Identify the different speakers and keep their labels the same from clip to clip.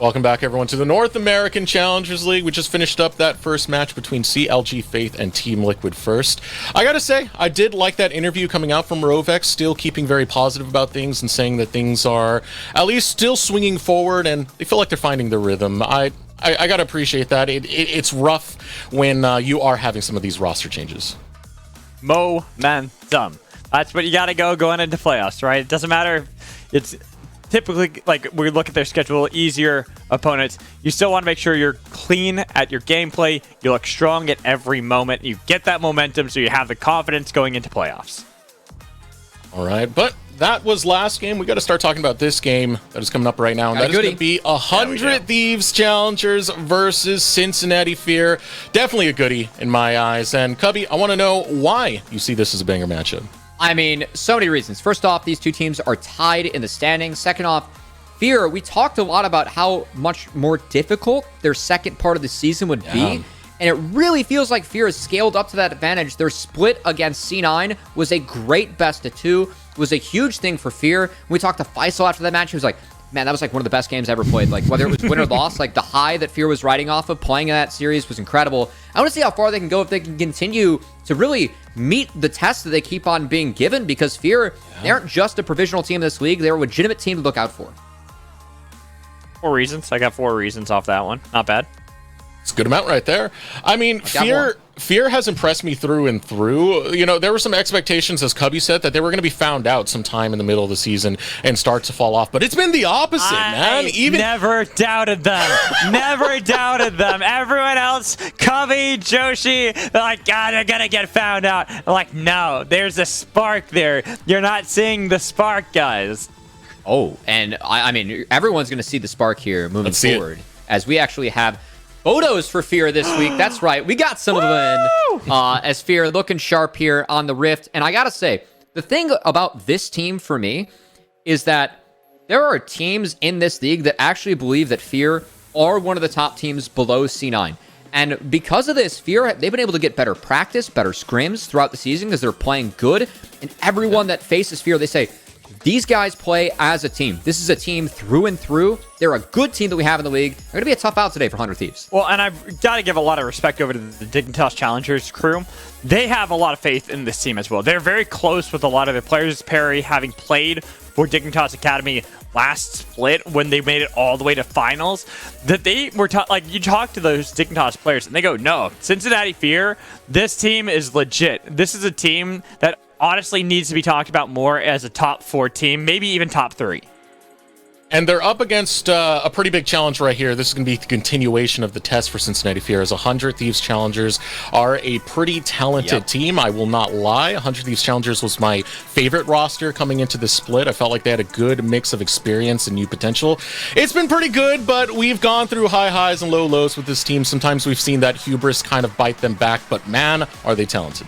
Speaker 1: Welcome back, everyone, to the North American Challengers League. We just finished up that first match between CLG Faith and Team Liquid First. I gotta say, I did like that interview coming out from Rovex, still keeping very positive about things and saying that things are at least still swinging forward and they feel like they're finding their rhythm. I gotta appreciate that. It's rough when you are having some of these roster changes.
Speaker 2: Momentum. That's what you gotta going into playoffs, right? It doesn't matter if it's typically, like, we look at their schedule, easier opponents. You still want to make sure you're clean at your gameplay. You look strong at every moment. You get that momentum so you have the confidence going into playoffs.
Speaker 1: All right, but that was last game. We got to start talking about this game that is coming up right now, and that is going to be 100 Thieves Challengers versus Cincinnati Fear. Definitely a goodie in my eyes. And Cubby, I want to know why you see this as a banger matchup.
Speaker 3: I mean, so many reasons. First off, these two teams are tied in the standings. Second off, Fear, we talked a lot about how much more difficult their second part of the season would be. And it really feels like Fear has scaled up to that advantage. Their split against C9 was a great best of two. It was a huge thing for Fear. When we talked to Faisal after that match, he was like, man, that was like one of the best games I ever played. Like, whether it was win or loss, like the high that Fear was riding off of playing in that series was incredible. I want to see how far they can go if they can continue to really meet the test that they keep on being given, because Fear, they aren't just a provisional team in this league. They're a legitimate team to look out for.
Speaker 2: 4 reasons. I got 4 reasons off that one. Not bad.
Speaker 1: It's a good amount right there. I mean, Fear has impressed me through and through. You know, there were some expectations, as Cubby said, that they were going to be found out sometime in the middle of the season and start to fall off. But it's been the opposite, man.
Speaker 2: Never doubted them. Never doubted them. Everyone else, Cubby, Joshi, they're like, God, they're going to get found out. I'm like, no, there's a spark there. You're not seeing the spark, guys.
Speaker 3: Oh, and I mean, everyone's going to see the spark here moving forward, as we actually have photos for Fear this week. That's right. We got some of them in, as Fear looking sharp here on the Rift. And I got to say, the thing about this team for me is that there are teams in this league that actually believe that Fear are one of the top teams below C9. And because of this, Fear, they've been able to get better practice, better scrims throughout the season because they're playing good. And everyone that faces Fear, they say, these guys play as a team. This is a team through and through. They're a good team that we have in the league. They're going to be a tough out today for 100 Thieves.
Speaker 2: Well, and I've got to give a lot of respect over to the Dignitas Challengers crew. They have a lot of faith in this team as well. They're very close with a lot of the players. Perry, having played for Dignitas Academy last split when they made it all the way to finals, that they were like, you talk to those Dignitas players and they go, no, Cincinnati Fear, this team is legit. This is a team that honestly needs to be talked about more as a top 4 team, maybe even top 3.
Speaker 1: And they're up against a pretty big challenge right here. This is going to be the continuation of the test for Cincinnati Fear, as 100 Thieves Challengers are a pretty talented team. I will not lie. 100 Thieves Challengers was my favorite roster coming into this split. I felt like they had a good mix of experience and new potential. It's been pretty good, but we've gone through high highs and low lows with this team. Sometimes we've seen that hubris kind of bite them back, but man, are they talented.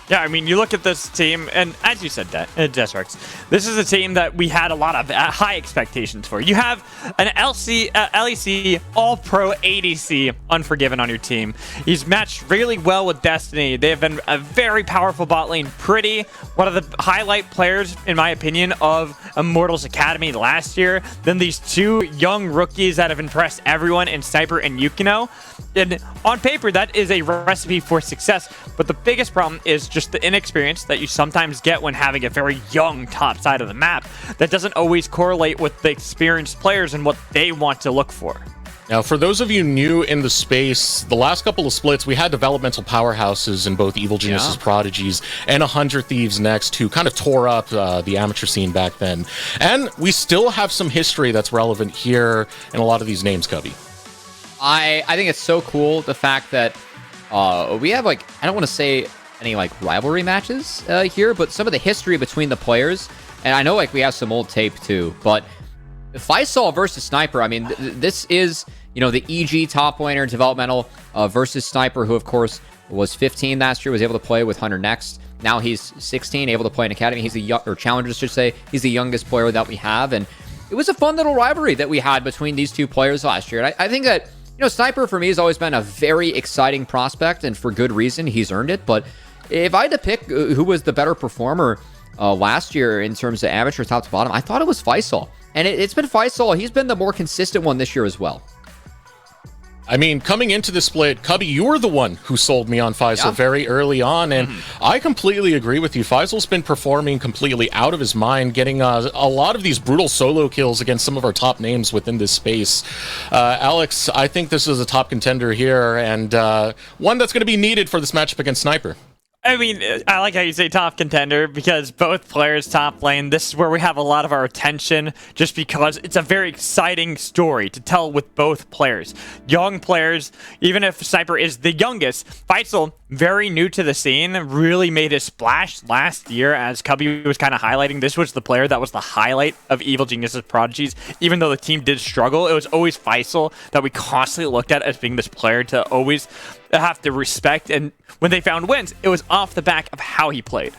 Speaker 2: Yeah, I mean, you look at this team, and as you said, Desrex, this is a team that we had a lot of high expectations for. You have an LEC All-Pro ADC Unforgiven on your team. He's matched really well with Destiny. They have been a very powerful bot lane. Pretty, one of the highlight players, in my opinion, of Immortals Academy last year. Then these 2 young rookies that have impressed everyone in Sniper and Yukino. And on paper, that is a recipe for success. But the biggest problem is just the inexperience that you sometimes get when having a very young top side of the map that doesn't always correlate with the experienced players and what they want to look for.
Speaker 1: Now, for those of you new in the space, the last couple of splits, we had developmental powerhouses in both Evil Geniuses, Prodigies, and 100 Thieves Next, who kind of tore up the amateur scene back then. And we still have some history that's relevant here in a lot of these names, Cubby.
Speaker 3: I think it's so cool, the fact that we have, like, I don't want to say any, like, rivalry matches here, but some of the history between the players. And I know, like, we have some old tape, too. But Faisal versus Sniper, I mean, this is, you know, the EG top laner developmental versus Sniper, who, of course, was 15 last year, was able to play with Hunter Next. Now he's 16, able to play in Academy. He's the or Challengers, should say. He's the youngest player that we have. And it was a fun little rivalry that we had between these two players last year. And I think that, you know, Sniper for me has always been a very exciting prospect, and for good reason. He's earned it. But if I had to pick who was the better performer last year in terms of amateur top to bottom, I thought it was Faisal. And it's been Faisal. He's been the more consistent one this year as well.
Speaker 1: I mean, coming into the split, Cubby, you were the one who sold me on Faisal very early on, and I completely agree with you. Faisal's been performing completely out of his mind, getting a lot of these brutal solo kills against some of our top names within this space. Alex, I think this is a top contender here, and one that's going to be needed for this matchup against Sniper.
Speaker 2: I mean, I like how you say top contender because both players top lane. This is where we have a lot of our attention just because it's a very exciting story to tell with both players. Young players, even if Sniper is the youngest, Faisal, very new to the scene, really made his splash last year as Cubby was kind of highlighting. This was the player that was the highlight of Evil Genius's Prodigies. Even though the team did struggle, it was always Faisal that we constantly looked at as being this player to always have to respect, and when they found wins, it was off the back of how he played.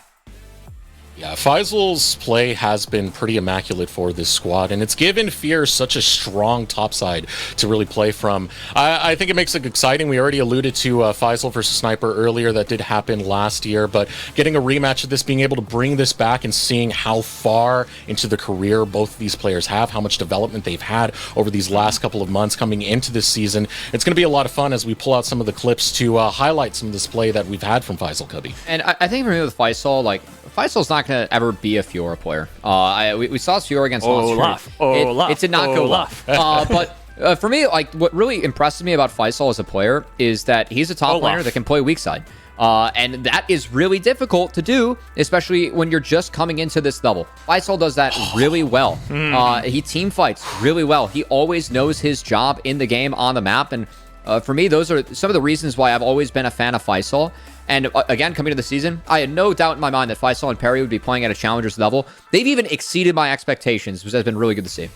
Speaker 1: Yeah, Faisal's play has been pretty immaculate for this squad, and it's given Fear such a strong topside to really play from. I think it makes it exciting. We already alluded to Faisal versus Sniper earlier. That did happen last year, but getting a rematch of this, being able to bring this back and seeing how far into the career both of these players have, how much development they've had over these last couple of months coming into this season, it's going to be a lot of fun as we pull out some of the clips to highlight some of this play that we've had from Faisal, Cubby.
Speaker 3: And I think for me with Faisal, like, Faisal's not going to ever be a Fiora player. We saw Fiora against Monster. It did not go well. But for me, like, what really impresses me about Faisal as a player is that he's a top laner that can play weak side. And that is really difficult to do, especially when you're just coming into this level. Faisal does that really well. He team fights really well. He always knows his job in the game on the map. And for me, those are some of the reasons why I've always been a fan of Faisal. And again, coming to the season, I had no doubt in my mind that Faisal and Perry would be playing at a Challengers level. They've even exceeded my expectations, which has been really good to see.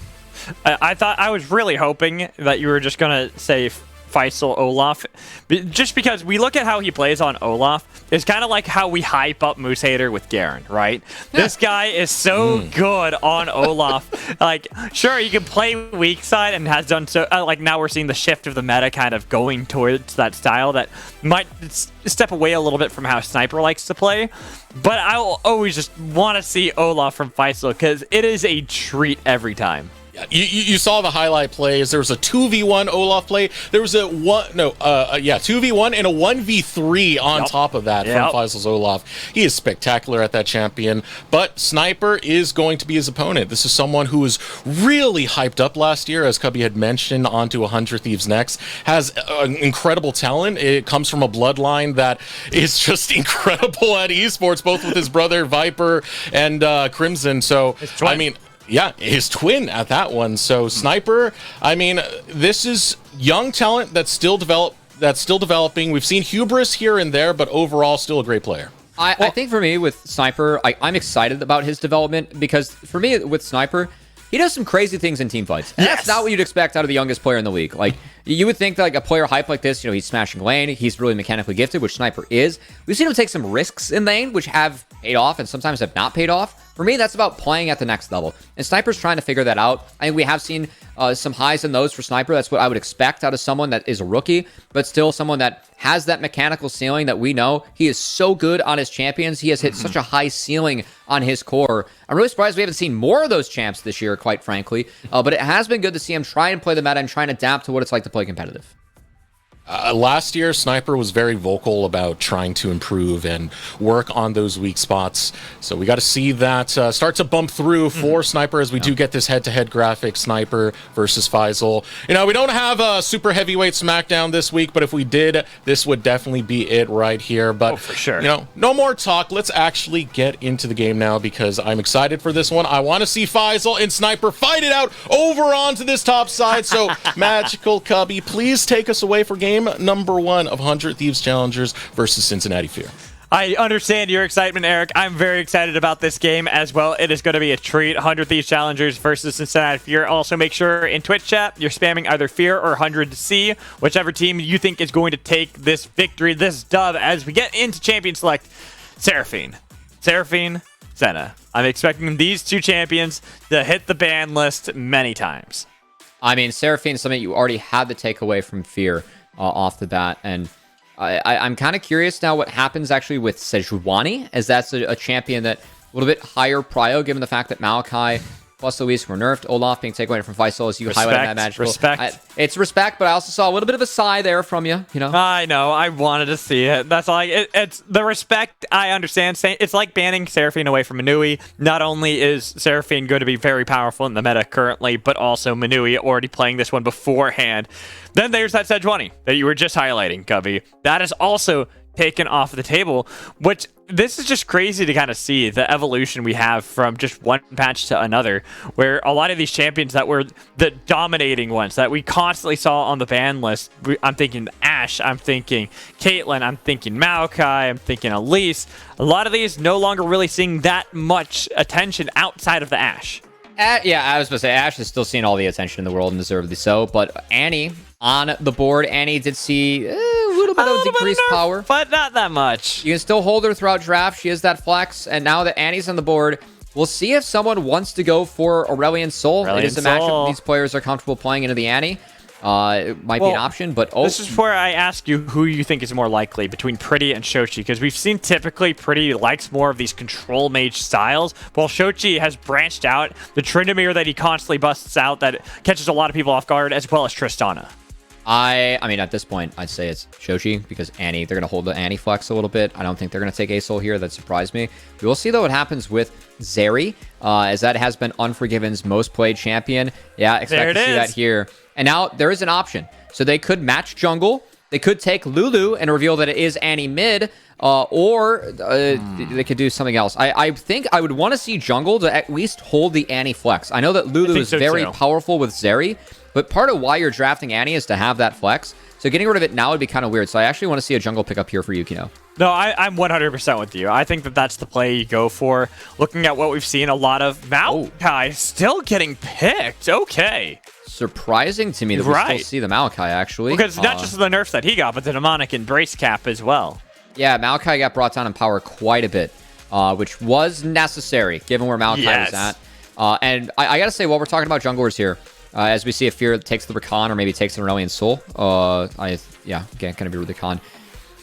Speaker 2: I was really hoping that you were just going to say Faisal Olaf, just because we look at how he plays on Olaf. It's kind of like how we hype up Moose Hater with Garen, right? Yeah. This guy is so good on Olaf. Like, sure, you can play weak side and has done so. Like, now we're seeing the shift of the meta kind of going towards that style that might step away a little bit from how Sniper likes to play. But I'll always just want to see Olaf from Faisal because it is a treat every time.
Speaker 1: You saw the highlight plays. There was a 2v1 Olaf play. There was a 2v1 and a 1v3 on top of that from Faisal's Olaf. He is spectacular at that champion, but Sniper is going to be his opponent. This is someone who was really hyped up last year, as Cubby had mentioned, onto 100 Thieves Next. Has incredible talent. It comes from a bloodline that is just incredible at esports, both with his brother Viper and Crimson. So, I mean... yeah, his twin at that one. So Sniper, I mean, this is young talent that's still developing. We've seen hubris here and there, but overall still a great player.
Speaker 3: I think for me with Sniper, I'm excited about his development because for me with Sniper, he does some crazy things in team fights. And that's not what you'd expect out of the youngest player in the league. Like, you would think that like a player hype like this, he's smashing lane, he's really mechanically gifted, which Sniper is. We've seen him take some risks in lane, which have paid off and sometimes have not paid off. For me, that's about playing at the next level. And Sniper's trying to figure that out. I think we have seen some highs and lows for Sniper. That's what I would expect out of someone that is a rookie, but still someone that has that mechanical ceiling that we know. He is so good on his champions. He has hit such a high ceiling on his core. I'm really surprised we haven't seen more of those champs this year, quite frankly. But it has been good to see him try and play the meta and try and adapt to what it's like to play competitive.
Speaker 1: Last year, Sniper was very vocal about trying to improve and work on those weak spots. So we got to see that start to bump through for Sniper as we do get this head-to-head graphic, Sniper versus Faisal. We don't have a super heavyweight SmackDown this week, but if we did, this would definitely be it right here. But,
Speaker 2: for sure.
Speaker 1: No more talk. Let's actually get into the game now because I'm excited for this one. I want to see Faisal and Sniper fight it out over onto this top side. So, Magical Cubby, please take us away for game number 1 of 100 Thieves Challengers versus Cincinnati Fear.
Speaker 2: I understand your excitement, Eric. I'm very excited about this game as well. It is going to be a treat. 100 Thieves Challengers versus Cincinnati Fear. Also, make sure in Twitch chat, you're spamming either Fear or 100C, whichever team you think is going to take this victory, this dub, as we get into Champion Select. Seraphine, Senna. I'm expecting these two champions to hit the ban list many times.
Speaker 3: I mean, Seraphine is something you already had to take away from Fear off the bat, and I'm kind of curious now what happens actually with Sejuani, as that's a champion that a little bit higher prio, given the fact that Maokai plus Luis were nerfed. Olaf being taken away from Faisal, as you highlighted that magical.
Speaker 2: Respect.
Speaker 3: It's respect, but I also saw a little bit of a sigh there from you. You know.
Speaker 2: I know. I wanted to see it. That's all. It's the respect. I understand. It's like banning Seraphine away from Manui. Not only is Seraphine going to be very powerful in the meta currently, but also Manui already playing this one beforehand. Then there's that Sejuani that you were just highlighting, Cubby. That is also taken off the table, which this is just crazy to kind of see the evolution we have from just one patch to another, where a lot of these champions that were the dominating ones that we constantly saw on the ban list, I'm thinking Ashe, I'm thinking Caitlyn, I'm thinking Maokai, I'm thinking Elise. A lot of these no longer really seeing that much attention outside of the Ashe.
Speaker 3: Yeah, I was going to say, Ashe is still seeing all the attention in the world, and deservedly so. But Annie on the board, Annie did see a little bit of decreased power.
Speaker 2: But not that much.
Speaker 3: You can still hold her throughout draft. She has that flex. And now that Annie's on the board, we'll see if someone wants to go for Aurelion Sol. It is a matchup these players are comfortable playing into the Annie. It might be an option, but
Speaker 2: this is where I ask you who you think is more likely between Pretty and Shochi, because we've seen typically Pretty likes more of these control mage styles, while Shochi has branched out. The Tryndamere that he constantly busts out that catches a lot of people off guard, as well as Tristana.
Speaker 3: I mean, at this point, I'd say it's Shochi, because Annie, they're going to hold the Annie flex a little bit. I don't think they're going to take Asol here. That surprised me. We will see, though, what happens with Zeri, as that has been Unforgiven's most played champion. Yeah, expect to see that here. And now there is an option. So they could match jungle. They could take Lulu and reveal that it is Annie mid, or they could do something else. I think I would want to see jungle to at least hold the Annie flex. I know that Lulu is very powerful with Zeri, but part of why you're drafting Annie is to have that flex. So getting rid of it now would be kind of weird. So I actually want to see a jungle pick up here for Yukino.
Speaker 2: No, I'm 100% with you. I think that that's the play you go for. Looking at what we've seen, a lot of Maokai still getting picked. Okay.
Speaker 3: Surprising to me that we still see the Maokai, actually.
Speaker 2: Because not just the nerfs that he got, but the demonic embrace cap as well.
Speaker 3: Yeah, Maokai got brought down in power quite a bit, which was necessary, given where Maokai was at. And I got to say, while we're talking about junglers here, as we see if Fear takes the Rakan or maybe takes an Aurelion Sol, again, kind of be with Rakan.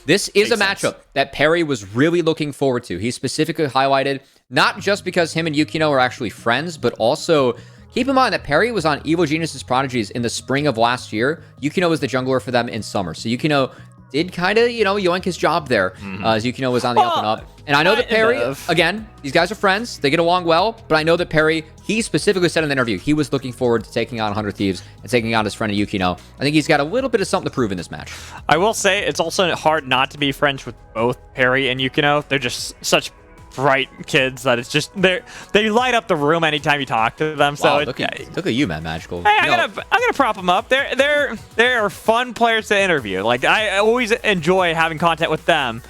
Speaker 3: This is a matchup that Perry was really looking forward to. He specifically highlighted, not just because him and Yukino are actually friends, but also keep in mind that Perry was on Evo Genius's Prodigies in the spring of last year. Yukino was the jungler for them in summer. So Yukino did kind of, yoink his job there as Yukino was on the up and up. And I know that Perry, again, these guys are friends. They get along well. But I know that Perry, he specifically said in the interview, he was looking forward to taking on 100 Thieves and taking on his friend Yukino. I think he's got a little bit of something to prove in this match.
Speaker 2: I will say it's also hard not to be friends with both Perry and Yukino. They're just such bright kids that it's just they light up the room anytime you talk to them. So
Speaker 3: look at you, man, Magical.
Speaker 2: Hey, I'm gonna prop them up. They're fun players to interview. Like I always enjoy having content with them.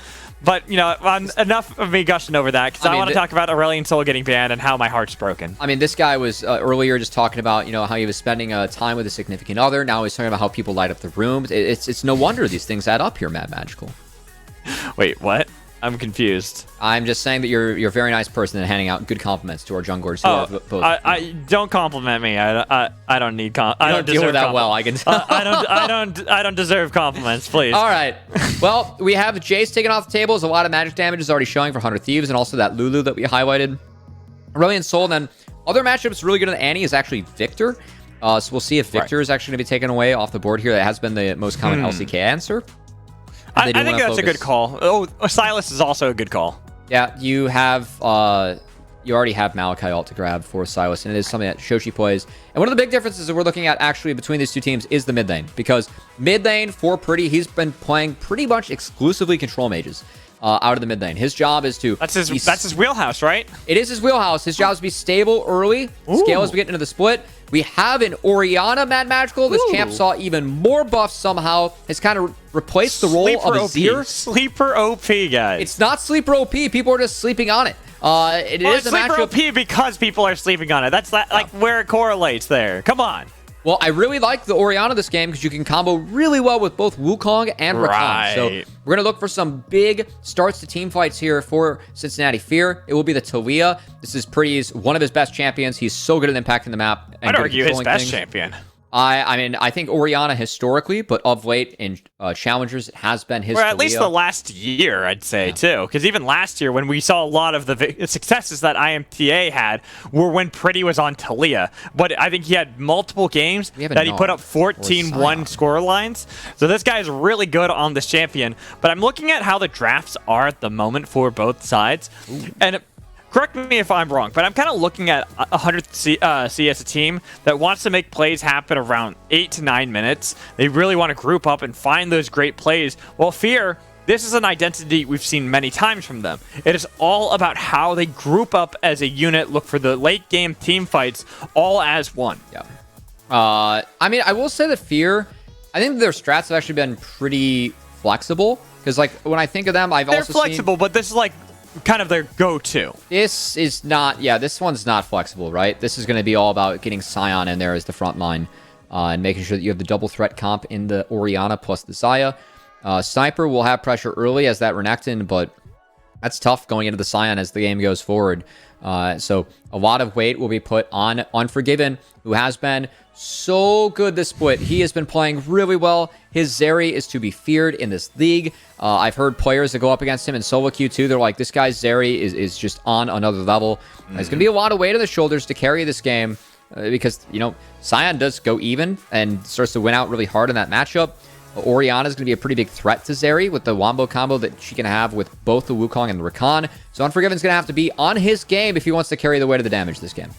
Speaker 2: But enough of me gushing over that, because I want to talk about Aurelion Sol getting banned and how my heart's broken.
Speaker 3: I mean, this guy was earlier just talking about how he was spending time with a significant other. Now he's talking about how people light up the rooms. It's no wonder these things add up here, Mad Magical.
Speaker 2: Wait, what? I'm confused.
Speaker 3: I'm just saying that you're a very nice person and handing out good compliments to our junglers.
Speaker 2: I don't compliment me. I don't need compliments. I don't
Speaker 3: deal with that well. I can tell.
Speaker 2: I don't deserve compliments, please.
Speaker 3: All right. Well, we have Jace taken off the table. There's a lot of magic damage is already showing for 100 Thieves, and also that Lulu that we highlighted. Aurelion Sol. And then other matchups really good on Annie is actually Victor. So we'll see if Victor is actually going to be taken away off the board here. That has been the most common LCK answer.
Speaker 2: I think that's a good call. Oh, Silas is also a good call.
Speaker 3: Yeah, you have you already have Maokai ult to grab for Silas, and it is something that Shochi plays. And one of the big differences that we're looking at actually between these two teams is the mid lane, because mid lane for Pretty, he's been playing pretty much exclusively control mages out of the mid lane. His job is to
Speaker 2: that's his wheelhouse, right?
Speaker 3: It is his wheelhouse. His job is to be stable early, scale as we get into the split. We have an Orianna Mad Magical. This champ saw even more buffs somehow. Has kind of replaced the role of Azir.
Speaker 2: Sleeper OP, guys.
Speaker 3: It's not sleeper OP. People are just sleeping on it. It is a
Speaker 2: sleeper
Speaker 3: matchup.
Speaker 2: OP because people are sleeping on it. That's like where it correlates there. Come on.
Speaker 3: Well, I really like the Orianna this game because you can combo really well with both Wukong and Rakan. So we're going to look for some big starts to team fights here for Cincinnati Fear. It will be the Talia. This is Pretty's one of his best champions. He's so good at impacting the map.
Speaker 2: I'd argue his best champion.
Speaker 3: I mean, I think Orianna historically, but of late in Challengers, it has been his.
Speaker 2: Or at least the last year, I'd say, too. Because even last year, when we saw a lot of the successes that IMTA had, were when Pretty was on Talia. But I think he had multiple games that he put up 14-1 score lines. So this guy is really good on this champion. But I'm looking at how the drafts are at the moment for both sides. Ooh. And correct me if I'm wrong, but I'm kind of looking at 100 C as a team that wants to make plays happen around 8 to 9 minutes. They really want to group up and find those great plays. Well, Fear, this is an identity we've seen many times from them. It is all about how they group up as a unit, look for the late game team fights, all as one.
Speaker 3: Yeah. I mean, I will say that Fear, I think their strats have actually been pretty flexible. Because, like, when I think of them, They're
Speaker 2: flexible, but this is like kind of their go-to.
Speaker 3: This is not, this one's not flexible, right? This is going to be all about getting Sion in there as the front line and making sure that you have the double threat comp in the Orianna plus the Xayah. Sniper will have pressure early as that Renekton, but that's tough going into the Sion as the game goes forward. So a lot of weight will be put on Unforgiven, who has been so good this split. He has been playing really well. His Zeri is to be feared in this league. I've heard players that go up against him in solo queue too. They're like, this guy's Zeri is just on another level. There's going to be a lot of weight on the shoulders to carry this game because, you know, Sion does go even and starts to win out really hard in that matchup. Orianna is going to be a pretty big threat to Zeri with the wombo combo that she can have with both the Wukong and the Rakan. So Unforgiven's going to have to be on his game if he wants to carry the weight of the damage this game.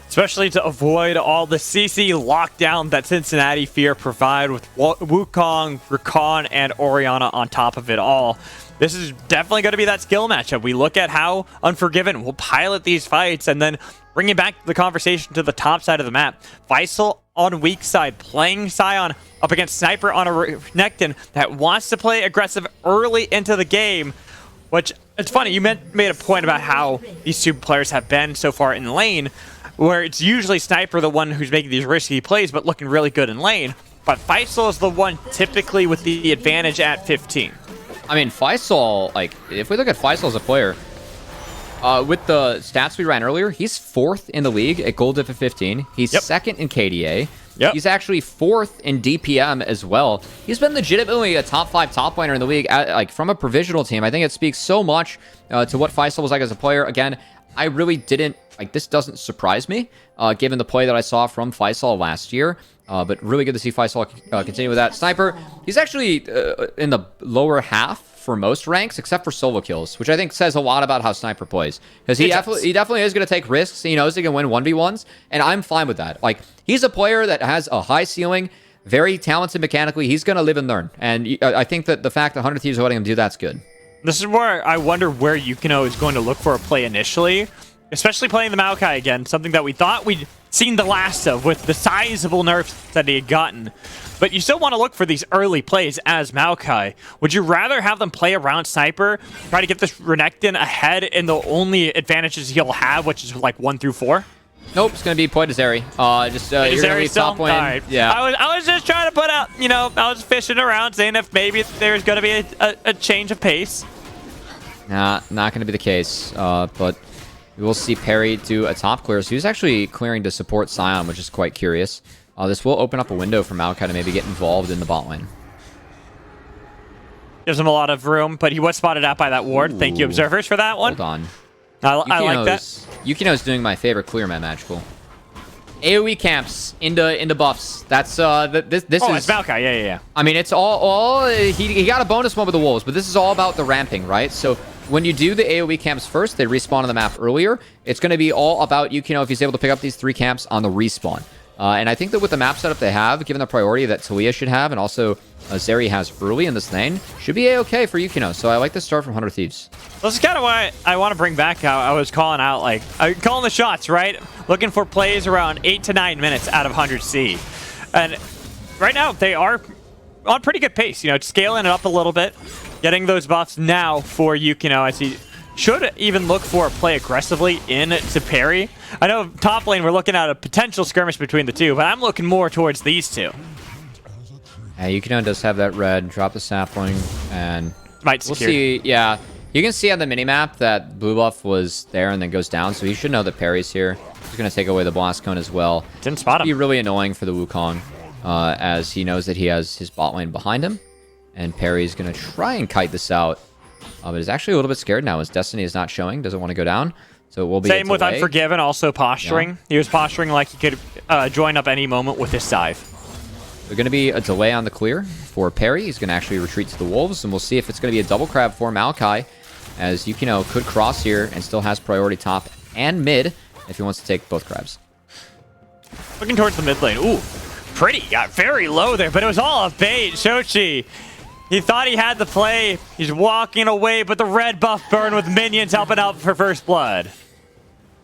Speaker 2: Especially to avoid all the CC lockdown that Cincinnati Fear provide with Wukong, Rakan, and Orianna on top of it all. This is definitely going to be that skill matchup. We look at how Unforgiven will pilot these fights and then bringing back the conversation to the top side of the map. Faisal on weak side, playing Sion up against Sniper on a Renekton that wants to play aggressive early into the game, which, it's funny, you made a point about how these two players have been so far in lane, where it's usually Sniper the one who's making these risky plays but looking really good in lane, but Faisal is the one typically with the advantage at 15.
Speaker 3: I mean, Faisal, like, if we look at Faisal as a player, with the stats we ran earlier, he's 4th in the league at gold diff of 15. He's 2nd in KDA. He's actually 4th in DPM as well. He's been legitimately a top 5 top laner in the league, like from a provisional team. I think it speaks so much to what Faisal was like as a player. Again, I really didn't, like, this doesn't surprise me, given the play that I saw from Faisal last year. But really good to see Faisal continue with that. Sniper, he's actually in the lower half for most ranks, except for solo kills, which I think says a lot about how Sniper plays. Because he definitely is going to take risks. He knows he can win 1v1s, and I'm fine with that. Like, he's a player that has a high ceiling, very talented mechanically. He's going to live and learn. And I think that the fact that 100 Thieves are letting him do that's good.
Speaker 2: This is where I wonder where Yukino is going to look for a play initially, especially playing the Maokai again, something that we thought we'd seen the last of with the sizable nerfs that he had gotten. But you still want to look for these early plays as Maokai. Would you rather have them play around Sniper, try to get this Renekton ahead in the only advantages he'll have, which is like 1 through 4?
Speaker 3: Nope, it's going to be point to Zeri. You're going to be top lane.
Speaker 2: Right. Yeah. I was just trying to put out, you know, I was fishing around, saying if maybe there's going to be a change of pace.
Speaker 3: Nah, not going to be the case. But we will see Perry do a top clear. So he's actually clearing to support Sion, which is quite curious. This will open up a window for Maokai to maybe get involved in the bot lane. Gives
Speaker 2: him a lot of room, but he was spotted out by that ward. Ooh. Thank you, observers, for that one.
Speaker 3: Hold on.
Speaker 2: I like that.
Speaker 3: Yukino's doing my favorite clear man magical. AoE camps into buffs. That's this is.
Speaker 2: Oh, it's Maokai. Yeah.
Speaker 3: I mean, it's all he got a bonus one with the wolves, but this is all about the ramping, right? So when you do the AoE camps first, they respawn on the map earlier. It's going to be all about Yukino if he's able to pick up these 3 camps on the respawn. And I think that with the map setup they have, given the priority that Talia should have, and also Zeri has early in this lane, should be a-okay for Yukino. So I like this start from 100 Thieves.
Speaker 2: This is kind of why I want to bring back how I was calling out, like, calling the shots, right? Looking for plays around 8 to 9 minutes out of 100C. And right now, they are on pretty good pace, you know, scaling it up a little bit, getting those buffs now for Yukino as he should even look for a play aggressively into Perry. I know top lane, we're looking at a potential skirmish between the two, but I'm looking more towards these two.
Speaker 3: Yeah, Yukino does have that red. Drop the sapling, and
Speaker 2: we'll
Speaker 3: see. Yeah, you can see on the minimap that blue buff was there and then goes down, so he should know that Perry's here. He's going to take away the blast cone as well.
Speaker 2: Didn't spot him.
Speaker 3: It'd be really annoying for the Wukong. as he knows that he has his bot lane behind him. And Perry's going to try and kite this out. But he's actually a little bit scared now as Destiny is not showing. Doesn't want to go down. So it will be
Speaker 2: Same with Unforgiven, also posturing.
Speaker 3: Yeah.
Speaker 2: He was posturing like he could join up any moment with his dive.
Speaker 3: There's going to be a delay on the clear for Perry. He's going to actually retreat to the Wolves, and we'll see if it's going to be a double crab for Maokai, as Yukino could cross here and still has priority top and mid if he wants to take both crabs.
Speaker 2: Looking towards the mid lane. Ooh, Pretty got very low there, but it was all a bait. Shochi, he thought he had the play. He's walking away, but the red buff burn with minions helping out for first blood.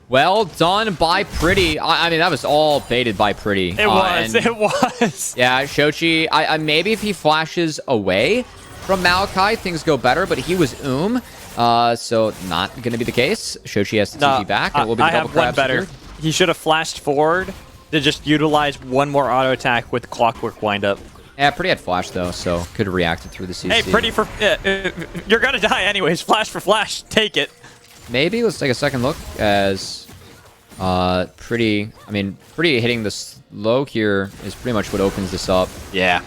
Speaker 3: Well done by Pretty. I mean, that was all baited by Pretty.
Speaker 2: It was.
Speaker 3: Yeah, Shochi, maybe if he flashes away from Maokai, things go better, but he was so not going to be the case. Shochi has to TP back, and it will be the double crab.
Speaker 2: Better. He should have flashed forward to just utilize one more auto attack with Clockwork Windup.
Speaker 3: Yeah, Pretty had flash, though, so could have reacted through the CC.
Speaker 2: Hey, Pretty for... you're going to die anyways. Flash for flash. Take it.
Speaker 3: Maybe let's take a second look as Pretty hitting the slow here is pretty much what opens this up.
Speaker 2: Yeah.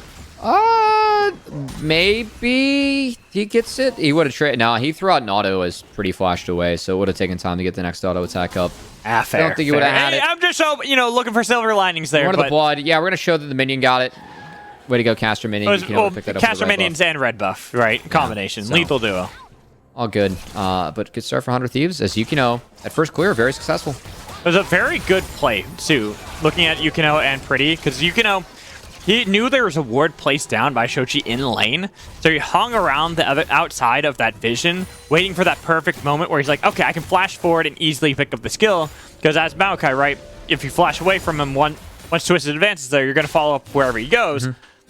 Speaker 3: Maybe he gets it. He would have traded. No, he threw out an auto as Pretty flashed away, so it would have taken time to get the next auto attack up.
Speaker 2: Fair,
Speaker 3: I don't think he would have had it.
Speaker 2: I'm just looking for silver linings there.
Speaker 3: One of the blood. Yeah, we're gonna show that the minion got it. Way to go, Caster Minion.
Speaker 2: Caster Minions and red buff, right? Combination.
Speaker 3: So.
Speaker 2: Lethal duo.
Speaker 3: All good. But good start for 100 Thieves. As Yukino, at first clear, very successful.
Speaker 2: It was a very good play, too, looking at Yukino and Pretty, because Yukino, he knew there was a ward placed down by Shochi in lane, so he hung around the other outside of that vision, waiting for that perfect moment where he's like, okay, I can flash forward and easily pick up the skill, because as Maokai, right, if you flash away from him once Twisted advances there, you're going to follow up wherever he goes.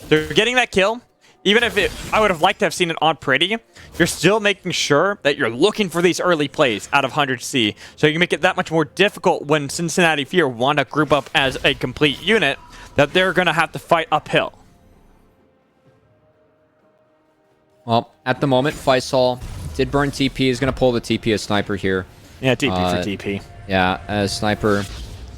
Speaker 2: They're getting that kill. Even if I would have liked to have seen it on Pretty, you're still making sure that you're looking for these early plays out of 100C. So you make it that much more difficult when Cincinnati Fear want to group up as a complete unit that they're going to have to fight uphill.
Speaker 3: Well, at the moment, Faisal did burn TP. Is going to pull the TP as Sniper here.
Speaker 2: Yeah, TP for TP.
Speaker 3: Yeah, as Sniper.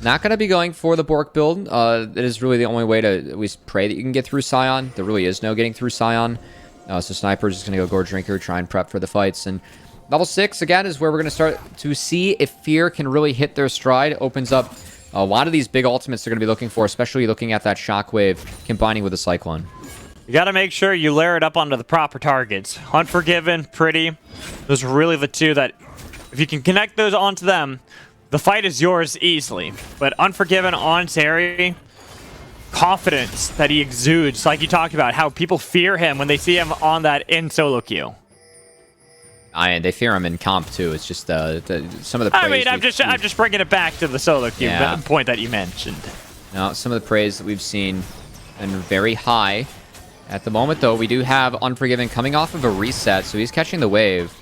Speaker 3: Not going to be going for the Bork build. It is really the only way to at least pray that you can get through Scion. There really is no getting through Scion. So Sniper's just going to go Gorge Drinker, try and prep for the fights. And level 6, again, is where we're going to start to see if Fear can really hit their stride. Opens up a lot of these big ultimates they're going to be looking for, especially looking at that Shockwave combining with a Cyclone.
Speaker 2: You got to make sure you layer it up onto the proper targets. Unforgiven, Pretty. Those are really the two that, if you can connect those onto them, the fight is yours easily. But Unforgiven on Terry, confidence that he exudes, like you talked about, how people fear him when they see him on that in solo queue.
Speaker 3: They fear him in comp too. It's just some of the praise.
Speaker 2: I'm just bringing it back to the solo queue point that you mentioned.
Speaker 3: Now, some of the praise that we've seen and very high at the moment, though. We do have Unforgiven coming off of a reset, so he's catching the wave.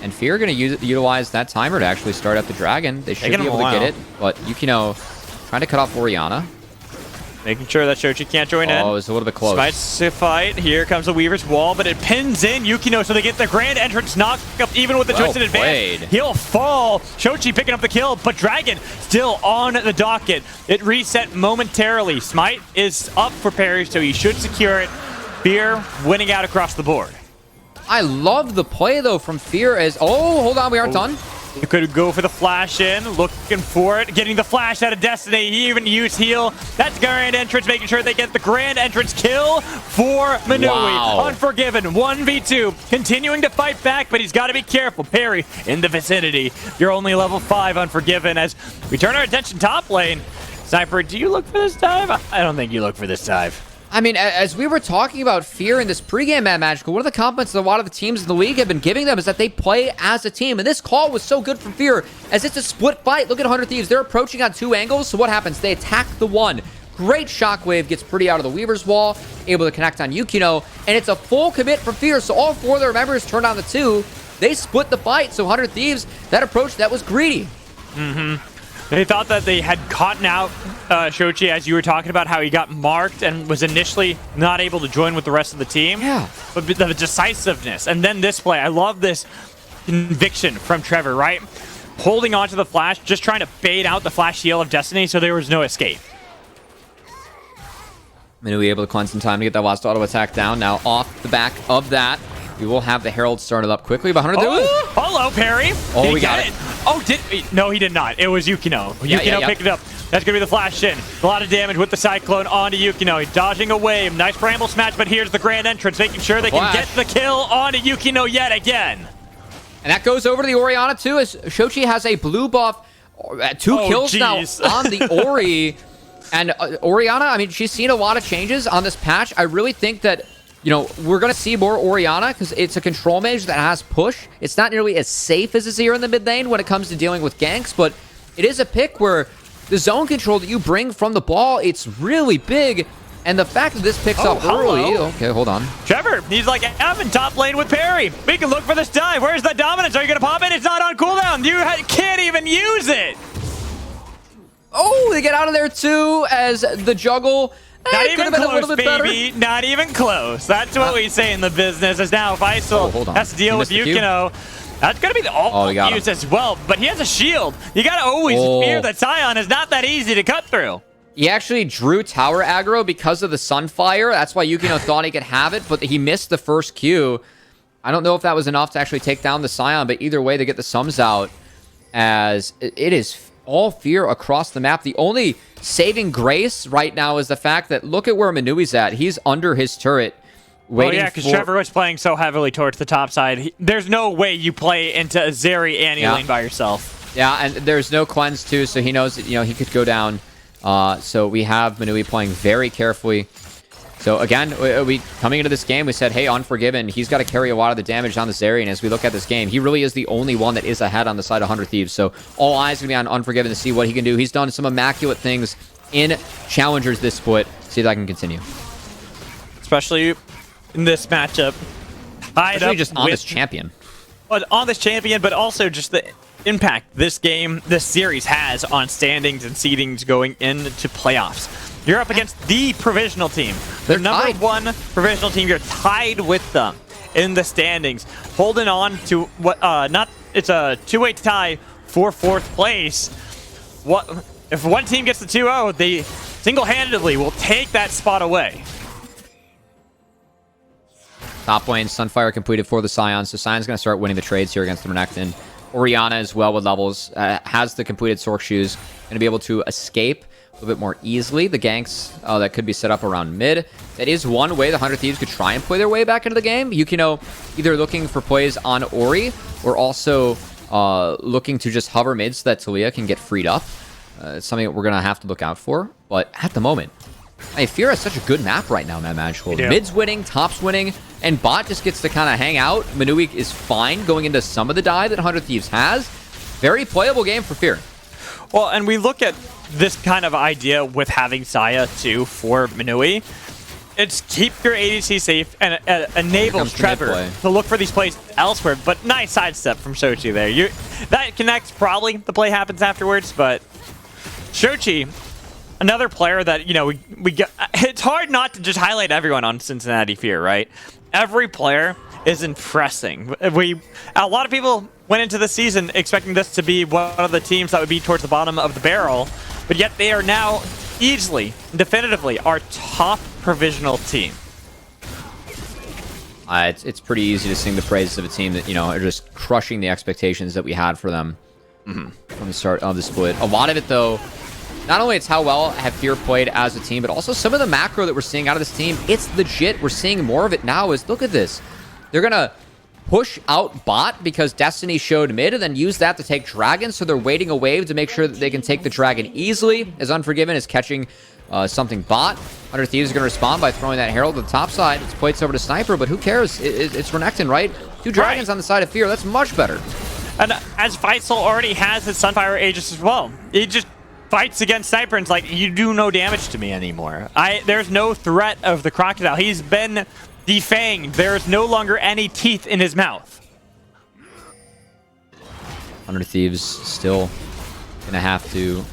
Speaker 3: And Fear going to utilize that timer to actually start up the dragon. They should be able to get it, but Yukino trying to cut off Orianna.
Speaker 2: Making sure that Shochi can't join in.
Speaker 3: Oh, it was a little bit close.
Speaker 2: Spice to fight. Here comes the Weaver's Wall, but it pins in Yukino, so they get the grand entrance knock up even with the twisted advance. He'll fall. Shochi picking up the kill, but Dragon still on the docket. It reset momentarily. Smite is up for parry, so he should secure it. Fear winning out across the board.
Speaker 3: I love the play, though, from Fear as... Oh, hold on, we aren't done.
Speaker 2: You could go for the flash in, looking for it, getting the flash out of Destiny. He even used heal. That's grand entrance, making sure they get the grand entrance kill for Manui.
Speaker 3: Wow.
Speaker 2: Unforgiven, 1v2, continuing to fight back, but he's got to be careful. Parry in the vicinity. You're only level 5 Unforgiven as we turn our attention top lane. Sniper, do you look for this dive? I don't think you look for this dive.
Speaker 3: I mean, as we were talking about Fear in this pregame at Magical, one of the compliments that a lot of the teams in the league have been giving them is that they play as a team. And this call was so good from Fear, as it's a split fight. Look at 100 Thieves. They're approaching on 2 angles. So what happens? They attack the one. Great Shockwave gets Pretty out of the Weaver's Wall, able to connect on Yukino. And it's a full commit from Fear. So all 4 of their members turned on the 2. They split the fight. So 100 Thieves, that approach, that was greedy.
Speaker 2: They thought that they had caught out Shochi, as you were talking about how he got marked and was initially not able to join with the rest of the team.
Speaker 3: Yeah.
Speaker 2: But the decisiveness. And then this play. I love this conviction from Trevor, right? Holding onto the flash, just trying to bait out the flash heal of Destiny so there was no escape.
Speaker 3: Minui able to cleanse in time to get that last auto attack down. Now, off the back of that, we will have the Herald started up quickly. But 100.
Speaker 2: Oh, hello, Perry.
Speaker 3: Oh, we got it.
Speaker 2: Oh, no, he did not. It was Yukino. Yukino picked it up. That's going to be the flash in. A lot of damage with the Cyclone onto Yukino. He's dodging away. Nice Bramble Smash, but here's the grand entrance, making sure they can get the kill onto Yukino yet again.
Speaker 3: And that goes over to the Orianna, too, as Shochi has a blue buff. 2 kills now on the Ori. And Orianna, I mean, she's seen a lot of changes on this patch. I really think that, you know, we're going to see more Orianna because it's a control mage that has push. It's not nearly as safe as Azir in the mid lane when it comes to dealing with ganks, but it is a pick where the zone control that you bring from the ball, it's really big. And the fact that this picks up early... Okay, hold on.
Speaker 2: Trevor, he's like, I'm in top lane with Perry. We can look for this dive. Where's that dominance? Are you going to pop it? It's not on cooldown. You can't even use it.
Speaker 3: Oh, they get out of there too as the juggle...
Speaker 2: Not even close, baby. Not even close. That's what we say in the business. As now Faisal has to deal with Yukino. That's going to be the ult use as well, but he has a shield. You got to always fear that Sion is not that easy to cut through.
Speaker 3: He actually drew tower aggro because of the Sunfire. That's why Yukino thought he could have it, but he missed the first Q. I don't know if that was enough to actually take down the Sion, but either way, they get the sums out as it is all fear across the map. The only saving grace right now is the fact that look at where Minui's at. He's under his turret.
Speaker 2: Because Trevor was playing so heavily towards the top side. There's no way you play into a Zeri Annie lane by yourself.
Speaker 3: Yeah, and there's no cleanse too, so he knows that, you know, he could go down. So we have Minui playing very carefully. So again, we coming into this game, we said, hey, Unforgiven, he's got to carry a lot of the damage on the Zeri, and as we look at this game, he really is the only one that is ahead on the side of 100 Thieves. So all eyes going to be on Unforgiven to see what he can do. He's done some immaculate things in Challengers this split. See if that can continue.
Speaker 2: Especially in this matchup.
Speaker 3: Especially just on this champion.
Speaker 2: On this champion, but also just the impact this game, this series has on standings and seedings going into playoffs. You're up against the provisional team. The number one provisional team. You're tied with them in the standings, holding on to what? It's a two-way tie for 4th place. What if one team gets the 2-0? They single-handedly will take that spot away.
Speaker 3: Top lane, Sunfire completed for the Sion, so Sion's going to start winning the trades here against the Renekton. Orianna as well with levels, has the completed Sork shoes, going to be able to escape a little bit more easily. The ganks that could be set up around mid. That is one way the 100 Thieves could try and play their way back into the game. Yukino either looking for plays on Ori or also looking to just hover mid so that Talia can get freed up. It's something that we're going to have to look out for. But at the moment, Fear is such a good map right now, Mad Magical. Mid's winning, top's winning, and bot just gets to kind of hang out. Minui is fine going into some of the dive that 100 Thieves has. Very playable game for Fear.
Speaker 2: Well, and we look at this kind of idea with having Saya too for Minui. It's keep your ADC safe and enables Trevor to look for these plays elsewhere. But nice sidestep from Shochi there. That connects probably. The play happens afterwards, but Shochi, another player that, you know, we get, it's hard not to just highlight everyone on Cincinnati Fear, right? Every player is impressing. A lot of people went into the season expecting this to be one of the teams that would be towards the bottom of the barrel, but yet they are now easily, definitively, our top provisional team.
Speaker 3: It's pretty easy to sing the praises of a team that, you know, are just crushing the expectations that we had for them from the start of the split. A lot of it, though, not only it's how well have Fear played as a team, but also some of the macro that we're seeing out of this team. It's legit. We're seeing more of it now. Look at this. They're going to push out bot because Destiny showed mid and then use that to take dragon. So they're waiting a wave to make sure that they can take the dragon easily, as Unforgiven is catching something bot. 100 Thieves are going to respond by throwing that Herald to the top side. It's plates over to Sniper, but who cares? It's Renekton, right? 2 dragons on the side of Fear. That's much better.
Speaker 2: And as Faisal already has his Sunfire Aegis as well. He just fights against Sniper and it's like, you do no damage to me anymore. There's no threat of the Crocodile. He's been defanged. There's no longer any teeth in his mouth.
Speaker 3: 100 Thieves still gonna have to...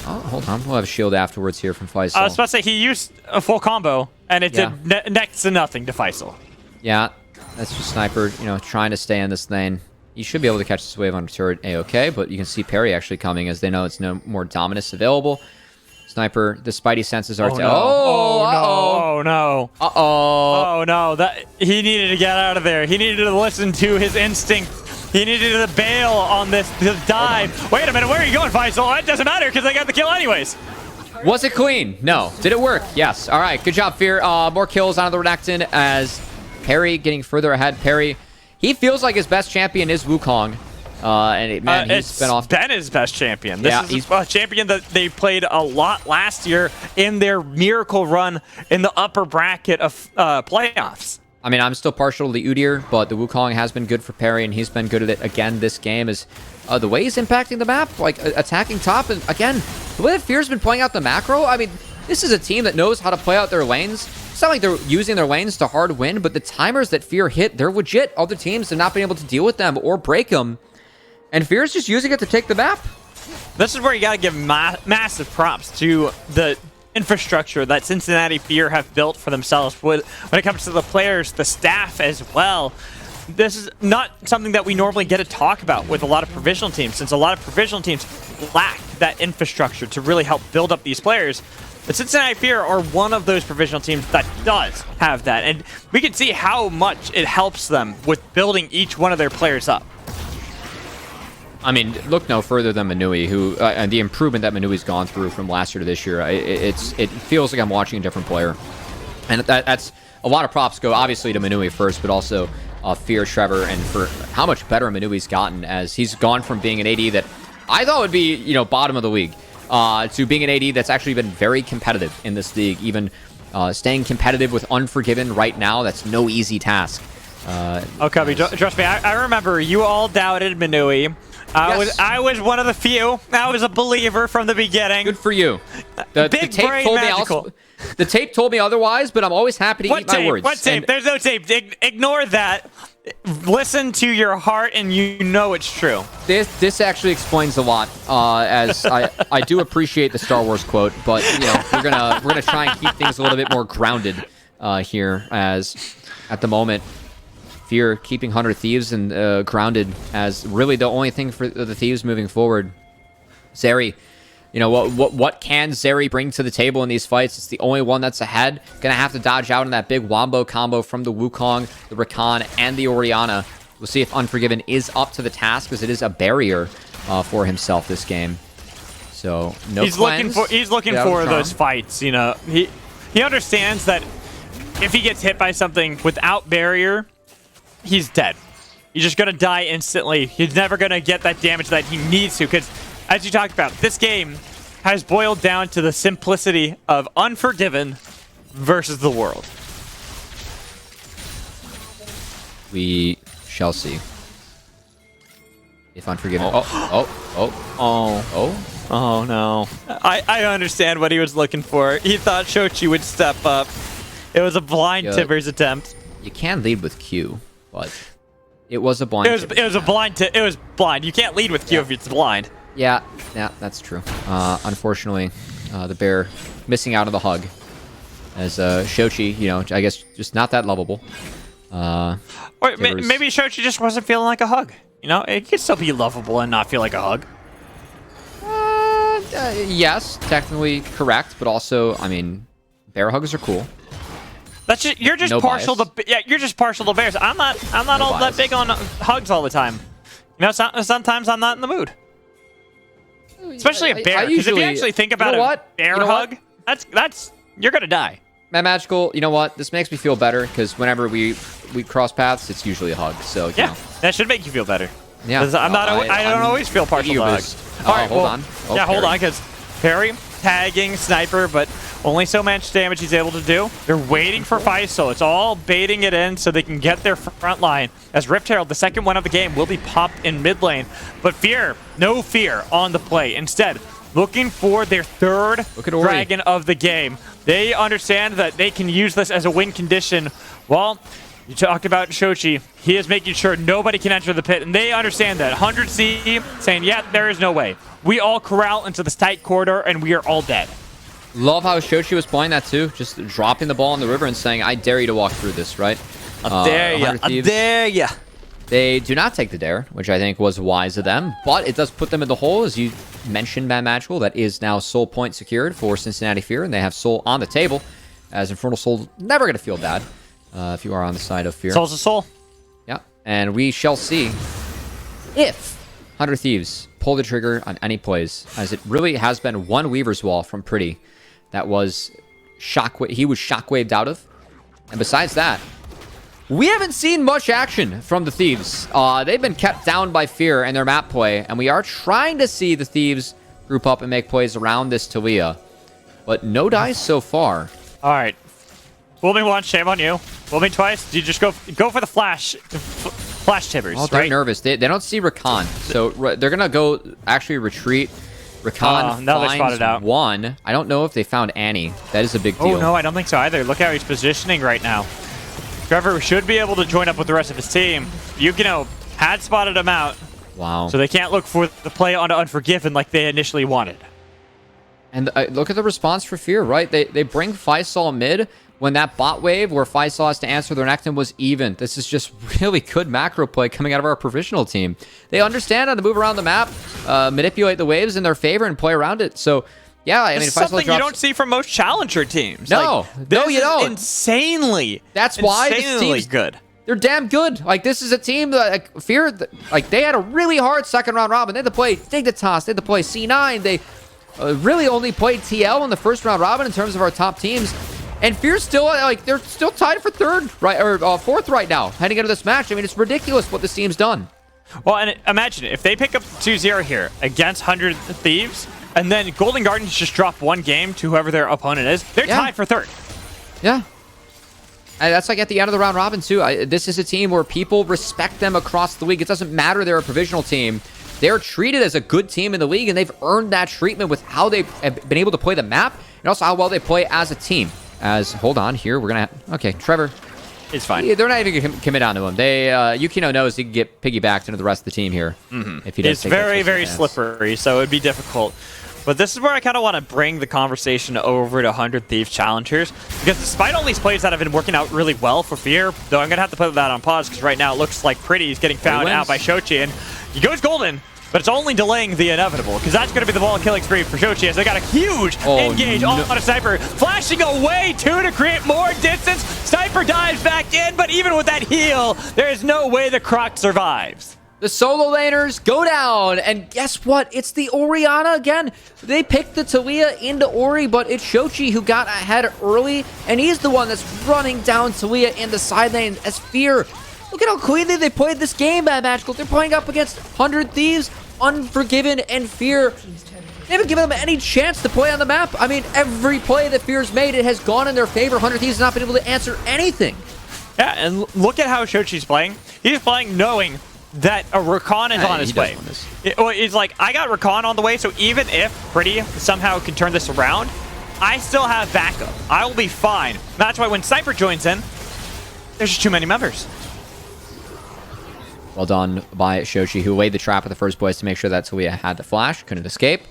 Speaker 3: Oh, hold on. We'll have a shield afterwards here from Faisal.
Speaker 2: I was about to say, he used a full combo, and it did next to nothing to Faisal.
Speaker 3: Yeah, that's just Sniper, you know, trying to stay in this lane. You should be able to catch this wave on turret A-OK, but you can see Perry actually coming as they know it's no more Dominus available. Sniper, the Spidey senses are... Uh-oh.
Speaker 2: Oh no, he needed to get out of there. He needed to listen to his instinct. He needed to bail on this dive. Wait a minute, where are you going, Faisal? It doesn't matter because I got the kill anyways.
Speaker 3: Was it clean? No. Did it work? Yes. All right, good job, Fear. More kills on the Renekton as Perry getting further ahead. Perry, he feels like his best champion is Wukong. He's been his best champion. This is a champion that they played a lot last year in their miracle run in the upper bracket of playoffs. I mean, I'm still partial to the Udyr, but the Wukong has been good for Perry, and he's been good at it again this game. Is the way he's impacting the map, like attacking top, and again, the way that Fear's been playing out the macro. I mean, this is a team that knows how to play out their lanes. It's not like they're using their lanes to hard win, but the timers that Fear hit, they're legit. Other teams have not been able to deal with them or break them. And Fear's just using it to take the map. This is where you got to give massive props to the infrastructure that Cincinnati Fear have built for themselves when it comes to the players, the staff as well. This is not something that we normally get to talk about with a lot of provisional teams, since a lot of provisional teams lack that infrastructure to really help build up these players. But Cincinnati Fear are one of those provisional teams that does have that, and we can see how much it helps them with building each one of their players up. I mean, look no further than Manui, who and the improvement that Manui's gone through from last year to this year. It feels like I'm watching a different player, and that's a lot of props go obviously to Manui first, but also Fear, Trevor, and for how much better Manui's gotten as he's gone from being an AD that I thought would be bottom of the league to being an AD that's actually been very competitive in this league. Even staying competitive with Unforgiven right now, that's no easy task. Cubby, trust me, I remember you all doubted Manui. I was one of the few. I was a believer from the beginning. Good for you. The tape told me the tape told me otherwise, but I'm always happy to eat my words. What tape? There's no tape. Ignore that. Listen to your heart, and you know it's true. This actually explains a lot. As I do appreciate the Star Wars quote, but we're gonna try and keep things a little bit more grounded here, as at the moment, Fear keeping 100 Thieves and grounded as really the only thing for the Thieves moving forward. Zeri, what can Zeri bring to the table in these fights? It's the only one that's ahead. Gonna have to dodge out in that big wombo combo from the Wukong, the Rakan, and the Orianna. We'll see if Unforgiven is up to the task, because it is a barrier for himself this game. So he's looking for those fights. He understands that if he gets hit by something without barrier, he's dead. He's just going to die instantly. He's never going to get that damage that he needs to, because, as you talked about, this game has boiled down to the simplicity of Unforgiven versus the world. We shall see. If Unforgiven... Oh, no. I understand what he was looking for. He thought Shochi would step up. It was a blind Tibbers attempt. You can lead with Q. But it was a blind. It was a blind. It was blind. You can't lead with Q if it's blind. Yeah, that's true. Unfortunately, the bear missing out on the hug, as Shochi, I guess just not that lovable. Or maybe Shochi just wasn't feeling like a hug. It could still be lovable and not feel like a hug. Yes, technically correct, but also, I mean, bear hugs are cool. You're just partial to bears. I'm not all that big on hugs all the time. Sometimes I'm not in the mood. Especially a bear, because if you actually think about a bear hug, that's you're gonna die. Mad Magical, you know what? This makes me feel better, because whenever we cross paths, it's usually a hug. So that should make you feel better. Yeah, I don't always feel partial to hugs. All right, hold on. Hold on, because Perry tagging Sniper, but only so much damage he's able to do. They're waiting for Faisal. It's all baiting it in so they can get their front line. As Rift Herald, the second one of the game, will be popped in mid lane. But Fear, no fear on the play. Instead, looking for their third dragon of the game. They understand that they can use this as a win condition. Well, you talked about Shochi. He is making sure nobody can enter the pit, and they understand that. 100C saying, yeah, there is no way. We all corral into this tight corridor, and we are all dead. Love how Shochi was playing that too, just dropping the ball in the river and saying, I dare you to walk through this, right? I dare ya, I dare ya. They do not take the dare, which I think was wise of them, but it does put them in the hole, as you mentioned, Mad Magical. That is now Soul Point secured for Cincinnati Fear, and they have Soul on the table. as Infernal Soul never going to feel bad if you are on the side of Fear.
Speaker 2: Soul's a soul.
Speaker 3: Yeah, and we shall see if 100 Thieves pull the trigger on any plays, as it really has been one Weaver's Wall from Pretty that was he was shockwaved out of. And besides that, we haven't seen much action from the Thieves. They've been kept down by Fear and their map play, and we are trying to see the Thieves group up and make plays around this Talia. But no dice so far.
Speaker 2: All right. Fool me once, shame on you. Fool me twice, you just go for the flash tibbers,
Speaker 3: Oh, they're
Speaker 2: right?
Speaker 3: nervous. They don't see Rakan, so they're going to go actually retreat. Rakan
Speaker 2: now they
Speaker 3: finds
Speaker 2: spotted out.
Speaker 3: one. I don't know if they found Annie. That is a big deal.
Speaker 2: Oh, no, I don't think so either. Look how he's positioning right now. Trevor should be able to join up with the rest of his team. Yukino had spotted him out,
Speaker 3: Wow.
Speaker 2: so they can't look for the play onto Unforgiven like they initially wanted.
Speaker 3: And look at the response for Fear, right? They bring Faisal mid when that bot wave where Faisal has to answer their Nectin was even. This is just really good macro play coming out of our professional team. They understand how to move around the map, manipulate the waves in their favor, and play around it. So, yeah, I mean,
Speaker 2: It's
Speaker 3: Faisal
Speaker 2: something you don't see from most challenger teams.
Speaker 3: No, no, you don't.
Speaker 2: Insanely.
Speaker 3: That's why this
Speaker 2: insanely
Speaker 3: team's
Speaker 2: good.
Speaker 3: They're damn good. Like, this is a team that, like, Fear, like, they had a really hard second round robin. They had to play Dignitas, they had to play C9. They really only played TL in the first round robin in terms of our top teams. And Fear's still, like, they're still tied for third, right, or fourth right now, heading into this match. I mean, it's ridiculous what this team's done.
Speaker 2: Well, and imagine if they pick up 2-0 here against 100 Thieves, and then Golden Gardens just drop one game to whoever their opponent is, they're tied for third.
Speaker 3: Yeah. And that's like at the end of the round robin, too. This is a team where people respect them across the league. It doesn't matter they're a provisional team. They're treated as a good team in the league, and they've earned that treatment with how they've been able to play the map, and also how well they play as a team. Hold on here, we're going to... Okay, Trevor.
Speaker 2: It's fine.
Speaker 3: They're not even going to commit onto him. Yukino knows he can get piggybacked into the rest of the team here. If he does
Speaker 2: It's
Speaker 3: take that
Speaker 2: very,
Speaker 3: first
Speaker 2: very
Speaker 3: advance.
Speaker 2: slippery, so it'd be difficult. But this is where I kind of want to bring the conversation over to 100 Thieves Challengers, because despite all these plays that have been working out really well for Fear, though I'm going to have to put that on pause, because right now it looks like Pretty is getting found out by Shochi, and he goes golden, but it's only delaying the inevitable, because that's going to be the ball killing spree for Shochi, as they got a huge engage on a Sniper, flashing away too to create more distance. Sniper dives back in, but even with that heal, there is no way the Croc survives.
Speaker 3: The solo laners go down, and guess what? It's the Orianna again. They picked the Talia into Ori, but it's Shochi who got ahead early, and he's the one that's running down Talia in the side lane as Fear. Look at how cleanly they played this game, Bad Magical. They're playing up against 100 Thieves, Unforgiven, and Fear. They haven't given them any chance to play on the map. I mean, every play that Fear's made, it has gone in their favor. 100 Thieves has not been able to answer anything.
Speaker 2: Yeah, and look at how Shochi's playing. He's playing knowing that a Rakan is on his way. It's like, I got Rakan on the way, so even if Pretty somehow can turn this around, I still have backup. I will be fine. That's why when Sniper joins in, there's just too many members.
Speaker 3: Well done by Shochi, who laid the trap at the first place to make sure that Talia had the flash, couldn't escape.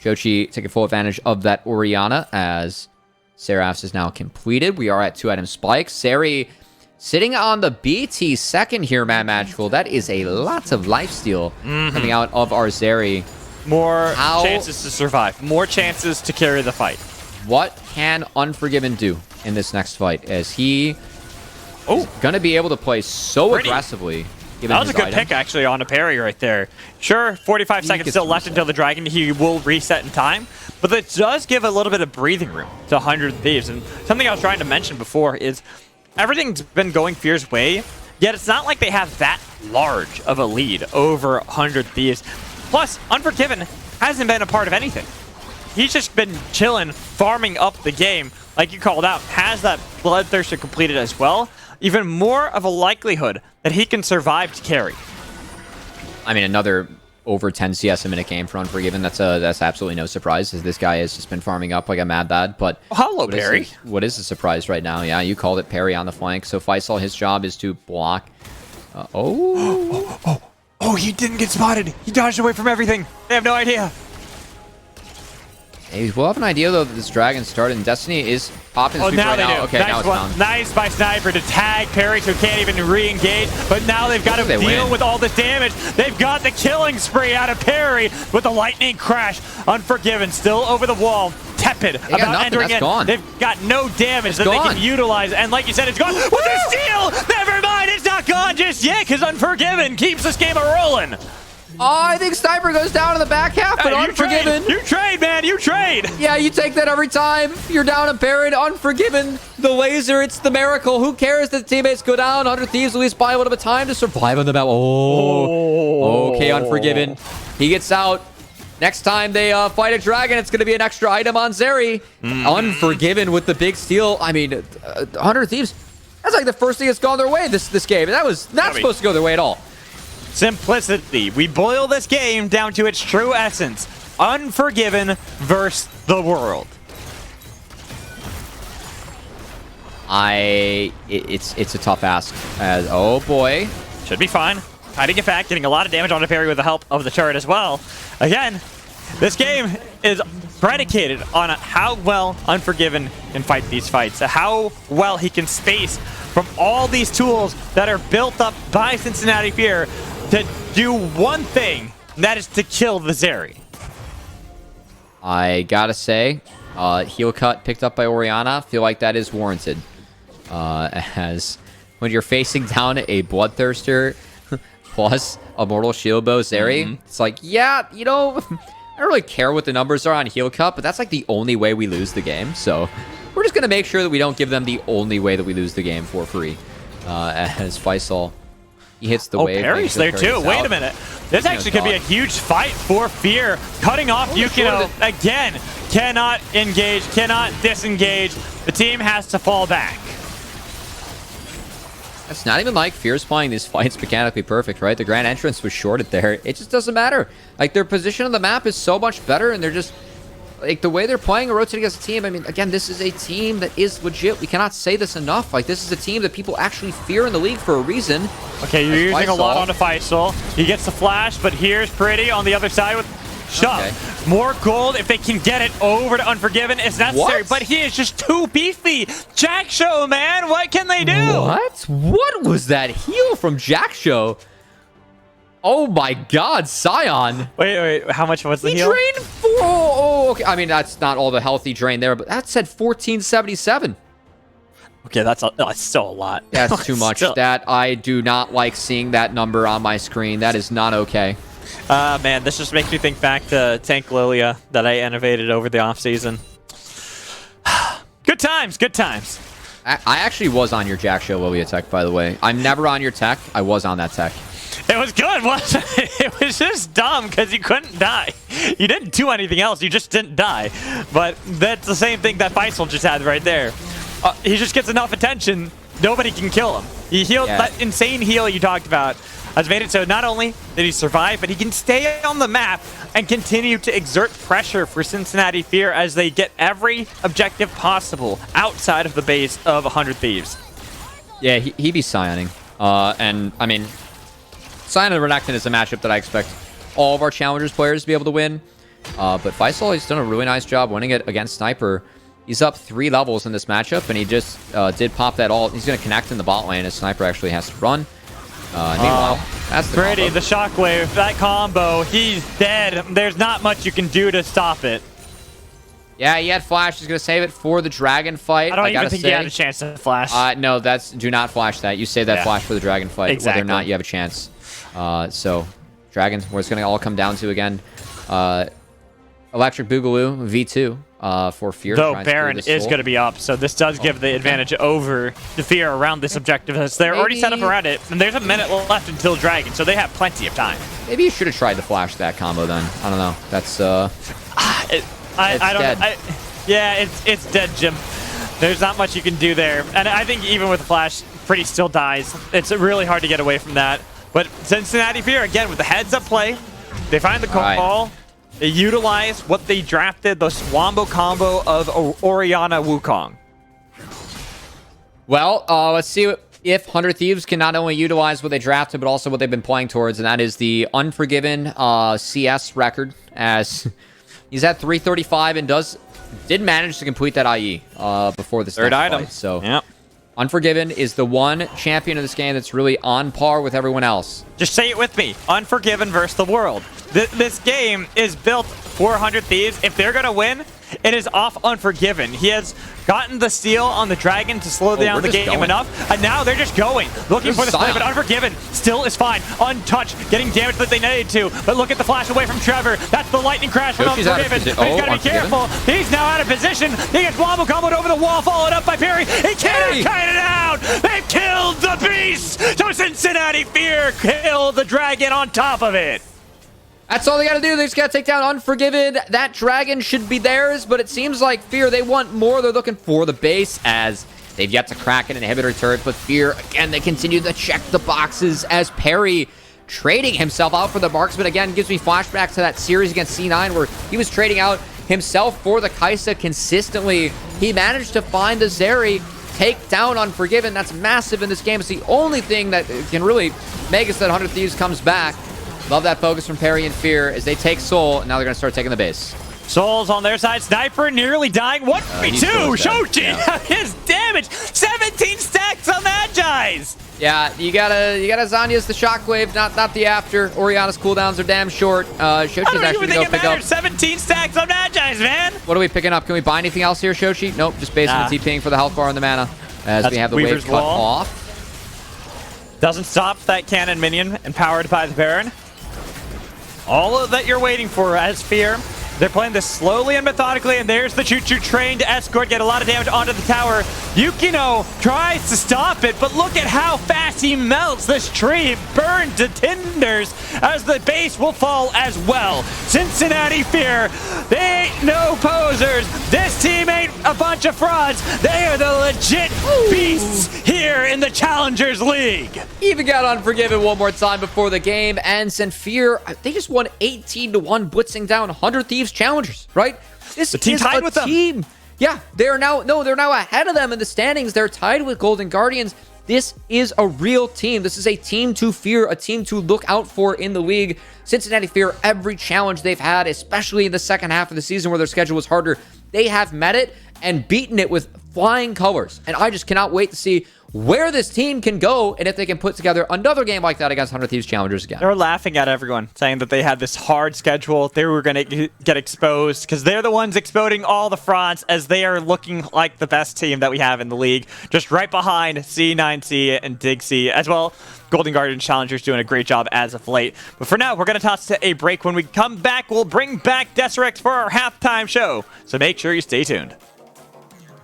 Speaker 3: Shochi taking full advantage of that Orianna as Seraph's is now completed. We are at 2-item spikes. Seri sitting on the BT second here, Mad Magical. That is a lot of lifesteal coming out of our Zeri.
Speaker 2: More chances to survive. More chances to carry the fight.
Speaker 3: What can Unforgiven do in this next fight? As he is going to be able to play so aggressively.
Speaker 2: That was a good pick, actually, on a parry right there. Sure, 45 seconds still left until the Dragon. He will reset in time. But it does give a little bit of breathing room to 100 Thieves. And something I was trying to mention before is everything's been going Fear's way, yet it's not like they have that large of a lead over 100 Thieves. Plus, Unforgiven hasn't been a part of anything. He's just been chilling, farming up the game, like you called out, has that Bloodthirster completed as well. Even more of a likelihood that he can survive to carry.
Speaker 3: I mean, another over 10 CS a minute game for Unforgiven. That's absolutely no surprise, as this guy has just been farming up like a mad bad. But
Speaker 2: hello, Perry.
Speaker 3: What is the surprise right now? Yeah, you called it, Perry on the flank. So Faisal, his job is to block.
Speaker 2: Oh, he didn't get spotted. He dodged away from everything. They have no idea.
Speaker 3: Hey, we'll have an idea, though, that this Dragon started, and Destiny is popping his
Speaker 2: now
Speaker 3: right
Speaker 2: they
Speaker 3: now.
Speaker 2: do.
Speaker 3: Okay,
Speaker 2: nice
Speaker 3: now it's down.
Speaker 2: Nice by Sniper to tag Perry, who can't even re-engage. But now they've got to deal with all this damage. They've got the killing spree out of Perry with the lightning crash. Unforgiven still over the wall. tepid
Speaker 3: got
Speaker 2: about
Speaker 3: nothing.
Speaker 2: entering
Speaker 3: That's
Speaker 2: in.
Speaker 3: gone.
Speaker 2: They've got no damage that they
Speaker 3: gone.
Speaker 2: can utilize. And like you said, it's gone. With the steal! Never mind, it's not gone just yet, because Unforgiven keeps this game a-rolling.
Speaker 3: Oh, I think Sniper goes down in the back half, but Unforgiven.
Speaker 2: You trade, man. You trade.
Speaker 3: Yeah, you take that every time. You're down a Baron. Unforgiven. The laser, it's the miracle. Who cares that teammates go down? 100 Thieves at least buy a little bit of time to survive on the map. Oh. Okay, Unforgiven. He gets out. Next time they fight a dragon, it's going to be an extra item on Zeri. Unforgiven with the big steal. I mean, 100 Thieves, that's like the first thing that's gone their way this game. That was not supposed to go their way at all.
Speaker 2: Simplicity. We boil this game down to its true essence. Unforgiven versus the world.
Speaker 3: It's a tough ask. Oh boy.
Speaker 2: Should be fine. Hiding it back, getting a lot of damage on a parry with the help of the turret as well. Again, this game is predicated on how well Unforgiven can fight these fights, how well he can space from all these tools that are built up by Cincinnati Fear to do one thing, and that is to kill the Zeri.
Speaker 3: I gotta say, heel cut picked up by Orianna. Feel like that is warranted. As when you're facing down a Bloodthirster plus a Mortal Shield Bow Zeri, it's like, yeah, you know, I don't really care what the numbers are on heel cut, but that's like the only way we lose the game. So we're just gonna make sure that we don't give them the only way that we lose the game for free. As Faisal, he hits the wave.
Speaker 2: Parry's there too. Wait a minute. This actually could be a huge fight for Fear. Cutting off Yukino again. Cannot engage, cannot disengage. The team has to fall back.
Speaker 3: It's not even like Fear's playing these fights mechanically perfect, right? The grand entrance was shorted there. It just doesn't matter. Like, their position on the map is so much better, and they're just... like, the way they're playing and rotating as a team, I mean, again, this is a team that is legit. We cannot say this enough. Like, this is a team that people actually fear in the league for a reason.
Speaker 2: Okay, you're using a lot on the Faisal. He gets the flash, but here's Pretty on the other side with Shove. Okay. More gold if they can get it over to Unforgiven is necessary, but he is just too beefy. Jack Show, man, what can they do?
Speaker 3: What was that heal from Jack Show? Oh my God, Scion.
Speaker 2: Wait, how much was the heal?
Speaker 3: He drained 4. Oh, okay. I mean, that's not all the health he drained there, but that said 1477.
Speaker 2: Okay, that's still a lot.
Speaker 3: That's too much. That I do not like seeing that number on my screen. That is not okay.
Speaker 2: Man, this just makes me think back to Tank Lilia that I innovated over the offseason. Good times, good times.
Speaker 3: I actually was on your Jack Show Lilia tech, by the way. I'm never on your tech. I was on that tech.
Speaker 2: It was good, wasn't it? It was just dumb because you couldn't die. You didn't do anything else. You just didn't die. But that's the same thing that Faisal just had right there. He just gets enough attention, nobody can kill him. He healed that insane heal you talked about. Has made it so not only did he survive, but he can stay on the map and continue to exert pressure for Cincinnati Fear as they get every objective possible outside of the base of 100 Thieves.
Speaker 3: Yeah, he be Sioning. And, I mean, Sion and Renekton is a matchup that I expect all of our Challengers players to be able to win. But Faisal, he's done a really nice job winning it against Sniper. He's up 3 levels in this matchup, and he just did pop that ult. He's going to connect in the bot lane as Sniper actually has to run. Meanwhile, that's the
Speaker 2: Pretty, the shockwave, that combo, he's dead. There's not much you can do to stop it.
Speaker 3: Yeah, he had flash. He's going to save it for the dragon fight.
Speaker 2: I don't even think he had a chance to flash.
Speaker 3: No, do not flash that. You save that flash for the dragon fight, whether or not you have a chance. So, dragons, where it's going to all come down to again. Electric Boogaloo, V2. For Fear.
Speaker 2: Though Baron is going to be up, so this does give the advantage over the Fear around this objective. As they're already set up around it, and there's a minute left until Dragon, so they have plenty of time.
Speaker 3: Maybe you should have tried to flash that combo then. I don't know. That's
Speaker 2: it's dead, Jim. There's not much you can do there, and I think even with the flash, Pretty still dies. It's really hard to get away from that. But Cincinnati Fear again with the heads-up play, they find the call. They utilize what they drafted, the Swambo combo of Orianna Wukong.
Speaker 3: Well, let's see if 100 Thieves can not only utilize what they drafted, but also what they've been playing towards, and that is the Unforgiven CS record, as he's at 335 and did manage to complete that IE before the
Speaker 2: third item.
Speaker 3: Fight. So, Unforgiven is the one champion of this game that's really on par with everyone else.
Speaker 2: Just say it with me. Unforgiven versus the world. This game is built for 100 Thieves. If they're going to win, It is off Unforgiven. He has gotten the steal on the Dragon to slow down the game enough, and now they're just going, looking for the play, but Unforgiven still is fine. Untouched, getting damage that they needed to, but look at the flash away from Trevor. That's the lightning crash from Unforgiven. He's got to be careful. He's now out of position. He gets wombo comboed over the wall, followed up by Perry. He can't kite it out. They've killed the beast. So Cincinnati Fear kill the Dragon on top of it.
Speaker 3: That's all they gotta do. They just gotta take down Unforgiven. That Dragon should be theirs, but it seems like Fear, they want more. They're looking for the base as they've yet to crack an inhibitor turret, but Fear, again, they continue to check the boxes as Perry trading himself out for the marksman. Again, gives me flashbacks to that series against C9 where he was trading out himself for the Kaisa consistently. He managed to find the Zeri, take down Unforgiven. That's massive in this game. It's the only thing that can really make us that 100 Thieves comes back. Love that focus from Perry and Fear as they take Soul. And now they're going to start taking the base.
Speaker 2: Soul's on their side. Sniper nearly dying. 1v2. Shoji. His damage. 17 stacks on Magi's.
Speaker 3: Yeah, you gotta Zanya's the shockwave, not the after. Oriana's cooldowns are damn short. Shochi's actually gonna go pick up
Speaker 2: 17 stacks on Magi's, man.
Speaker 3: What are we picking up? Can we buy anything else here, Shochi? Nope, just basically TPing for the health bar and the mana as we have the wave cut off.
Speaker 2: Doesn't stop that cannon minion, empowered by the Baron. All of that you're waiting for as Fear. They're playing this slowly and methodically, and there's the choo-choo train to escort, get a lot of damage onto the tower. Yukino tries to stop it, but look at how fast he melts this tree, burned to tinders, as the base will fall as well. Cincinnati Fear, they ain't no posers. This team ain't a bunch of frauds. They are the legit beasts here in the Challengers League.
Speaker 3: Even got Unforgiven one more time before the game ends, and Fear, they just won 18-1, blitzing down 100 Thieves Challengers, right? This
Speaker 2: the team
Speaker 3: is
Speaker 2: tied
Speaker 3: a
Speaker 2: with
Speaker 3: team.
Speaker 2: them.
Speaker 3: Yeah, they're now ahead of them in the standings. They're tied with Golden Guardians. This is a real team. This is a team to fear, a team to look out for in the league. Cincinnati Fear, every challenge they've had, especially in the second half of the season where their schedule was harder, they have met it and beaten it with flying colors. And I just cannot wait to see where this team can go and if they can put together another game like that against 100 Thieves Challengers again.
Speaker 2: They were laughing at everyone, saying that they had this hard schedule. They were going to get exposed because they're the ones exposing all the frauds as they are looking like the best team that we have in the league. Just right behind C9C and Dig C as well. Golden Guardian Challengers doing a great job as of late. But for now, we're going to toss to a break. When we come back, we'll bring back Deserex for our halftime show. So make sure you stay tuned.